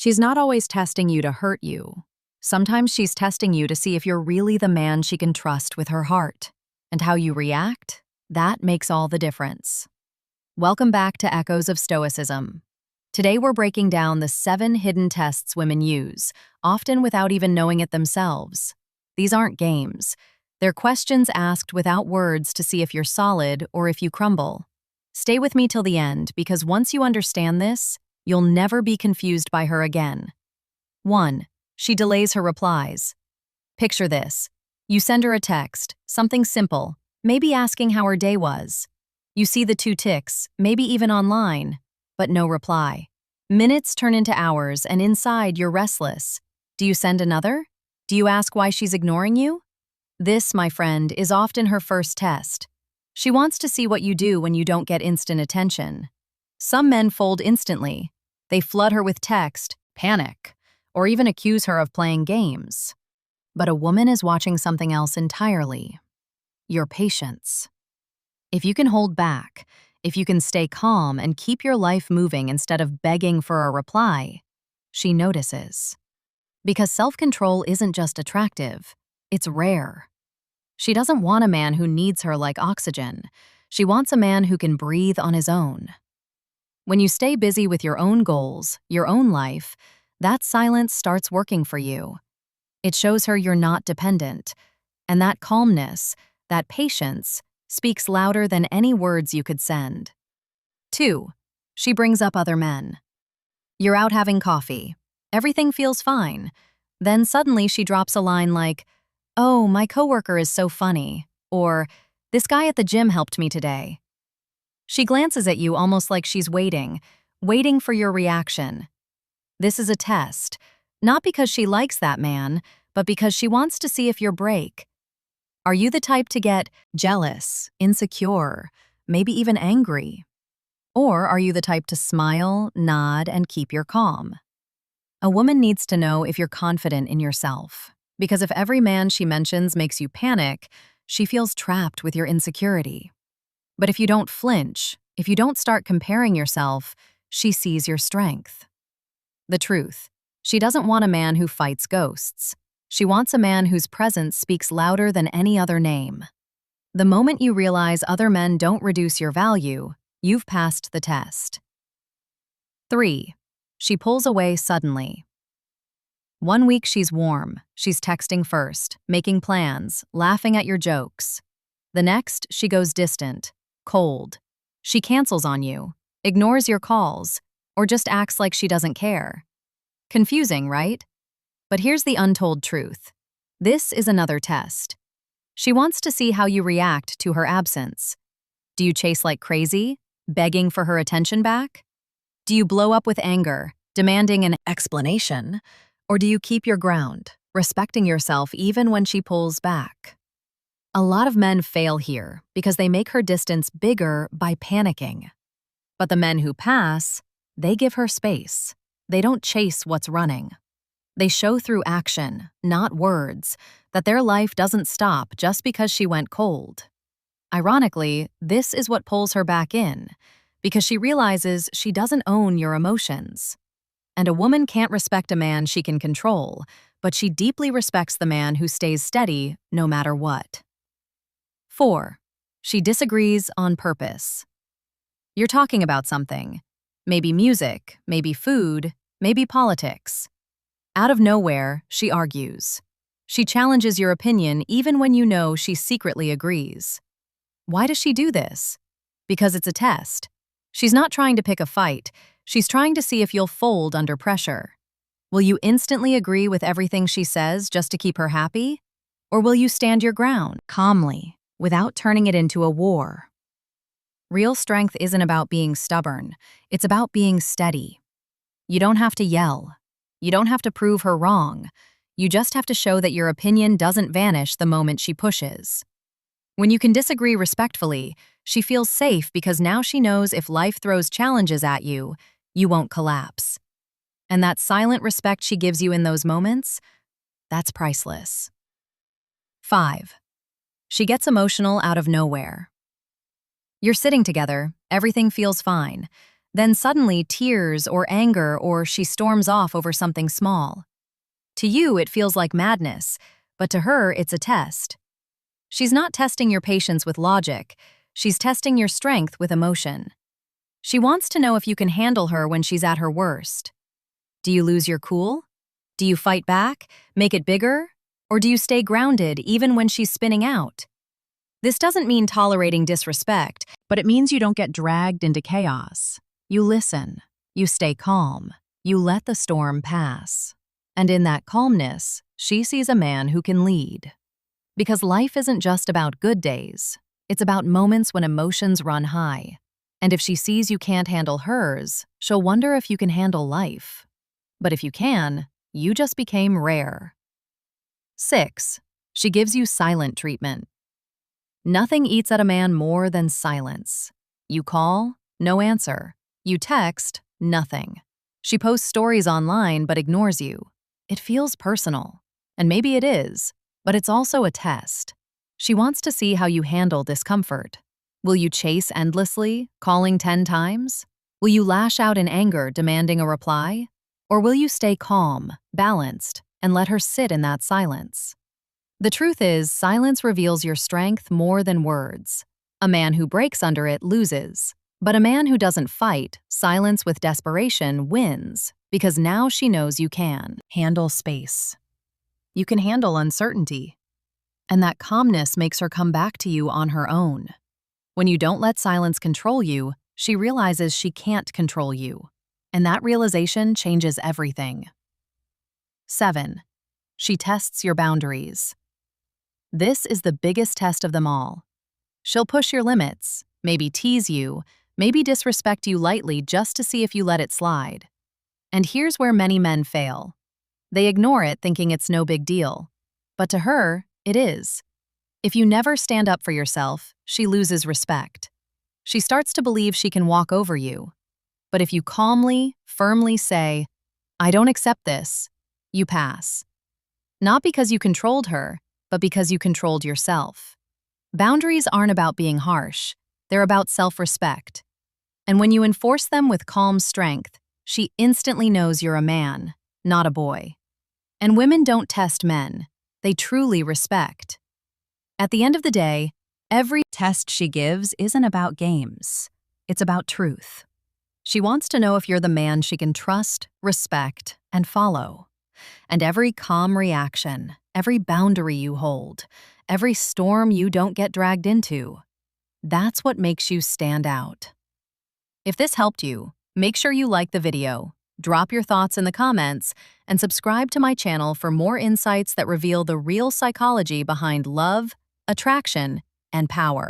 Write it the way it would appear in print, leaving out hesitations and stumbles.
She's not always testing you to hurt you. Sometimes she's testing you to see if you're really the man she can trust with her heart. And how you react, that makes all the difference. Welcome back to Echoes of Stoicism. Today we're breaking down the 7 hidden tests women use, often without even knowing it themselves. These aren't games. They're questions asked without words to see if you're solid or if you crumble. Stay with me till the end, because once you understand this, you'll never be confused by her again. 1. She delays her replies. Picture this. You send her a text, something simple, maybe asking how her day was. You see the 2 ticks, maybe even online, but no reply. Minutes turn into hours, and inside you're restless. Do you send another? Do you ask why she's ignoring you? This, my friend, is often her first test. She wants to see what you do when you don't get instant attention. Some men fold instantly. They flood her with text, panic, or even accuse her of playing games. But a woman is watching something else entirely. Your patience. If you can hold back, if you can stay calm and keep your life moving instead of begging for a reply, she notices. Because self-control isn't just attractive, it's rare. She doesn't want a man who needs her like oxygen. She wants a man who can breathe on his own. When you stay busy with your own goals, your own life, that silence starts working for you. It shows her you're not dependent. And that calmness, that patience, speaks louder than any words you could send. 2. She brings up other men. You're out having coffee. Everything feels fine. Then suddenly she drops a line like, "Oh, my coworker is so funny," or "This guy at the gym helped me today." She glances at you almost like she's waiting for your reaction. This is a test, not because she likes that man, but because she wants to see if you'll break. Are you the type to get jealous, insecure, maybe even angry? Or are you the type to smile, nod, and keep your calm? A woman needs to know if you're confident in yourself, because if every man she mentions makes you panic, she feels trapped with your insecurity. But if you don't flinch, if you don't start comparing yourself, she sees your strength. The truth, she doesn't want a man who fights ghosts. She wants a man whose presence speaks louder than any other name. The moment you realize other men don't reduce your value, you've passed the test. 3. She pulls away suddenly. One week she's warm, she's texting first, making plans, laughing at your jokes. The next, she goes distant, cold. She cancels on you, ignores your calls, or just acts like she doesn't care. Confusing, right? But here's the untold truth. This is another test. She wants to see how you react to her absence. Do you chase like crazy, begging for her attention back? Do you blow up with anger, demanding an explanation? Or do you keep your ground, respecting yourself even when she pulls back? A lot of men fail here because they make her distance bigger by panicking. But the men who pass, they give her space. They don't chase what's running. They show through action, not words, that their life doesn't stop just because she went cold. Ironically, this is what pulls her back in, because she realizes she doesn't own your emotions. And a woman can't respect a man she can control, but she deeply respects the man who stays steady no matter what. 4. She disagrees on purpose. You're talking about something. Maybe music, maybe food, maybe politics. Out of nowhere, she argues. She challenges your opinion even when you know she secretly agrees. Why does she do this? Because it's a test. She's not trying to pick a fight. She's trying to see if you'll fold under pressure. Will you instantly agree with everything she says just to keep her happy? Or will you stand your ground, calmly, without turning it into a war? Real strength isn't about being stubborn. It's about being steady. You don't have to yell. You don't have to prove her wrong. You just have to show that your opinion doesn't vanish the moment she pushes. When you can disagree respectfully, she feels safe because now she knows if life throws challenges at you, you won't collapse. And that silent respect she gives you in those moments, that's priceless. 5. She gets emotional out of nowhere. You're sitting together, everything feels fine. Then suddenly tears or anger, or she storms off over something small. To you, it feels like madness, but to her, it's a test. She's not testing your patience with logic. She's testing your strength with emotion. She wants to know if you can handle her when she's at her worst. Do you lose your cool? Do you fight back, make it bigger? Or do you stay grounded even when she's spinning out? This doesn't mean tolerating disrespect, but it means you don't get dragged into chaos. You listen, you stay calm, you let the storm pass. And in that calmness, she sees a man who can lead. Because life isn't just about good days, it's about moments when emotions run high. And if she sees you can't handle hers, she'll wonder if you can handle life. But if you can, you just became rare. 6. She gives you silent treatment. Nothing eats at a man more than silence. You call, no answer. You text, nothing. She posts stories online but ignores you. It feels personal. And maybe it is, but it's also a test. She wants to see how you handle discomfort. Will you chase endlessly, calling 10 times? Will you lash out in anger, demanding a reply? Or will you stay calm, balanced, and let her sit in that silence? The truth is, silence reveals your strength more than words. A man who breaks under it loses. But a man who doesn't fight, silence with desperation, wins, because now she knows you can handle space. You can handle uncertainty. And that calmness makes her come back to you on her own. When you don't let silence control you, she realizes she can't control you. And that realization changes everything. 7. She tests your boundaries. This is the biggest test of them all. She'll push your limits, maybe tease you, maybe disrespect you lightly just to see if you let it slide. And here's where many men fail. They ignore it thinking it's no big deal. But to her, it is. If you never stand up for yourself, she loses respect. She starts to believe she can walk over you. But if you calmly, firmly say, "I don't accept this," you pass. Not because you controlled her, but because you controlled yourself. Boundaries aren't about being harsh. They're about self-respect. And when you enforce them with calm strength, she instantly knows you're a man, not a boy. And women don't test men. They truly respect. At the end of the day, every test she gives isn't about games. It's about truth. She wants to know if you're the man she can trust, respect, and follow. And every calm reaction, every boundary you hold, every storm you don't get dragged into, that's what makes you stand out. If this helped you, make sure you like the video, drop your thoughts in the comments, and subscribe to my channel for more insights that reveal the real psychology behind love, attraction, and power.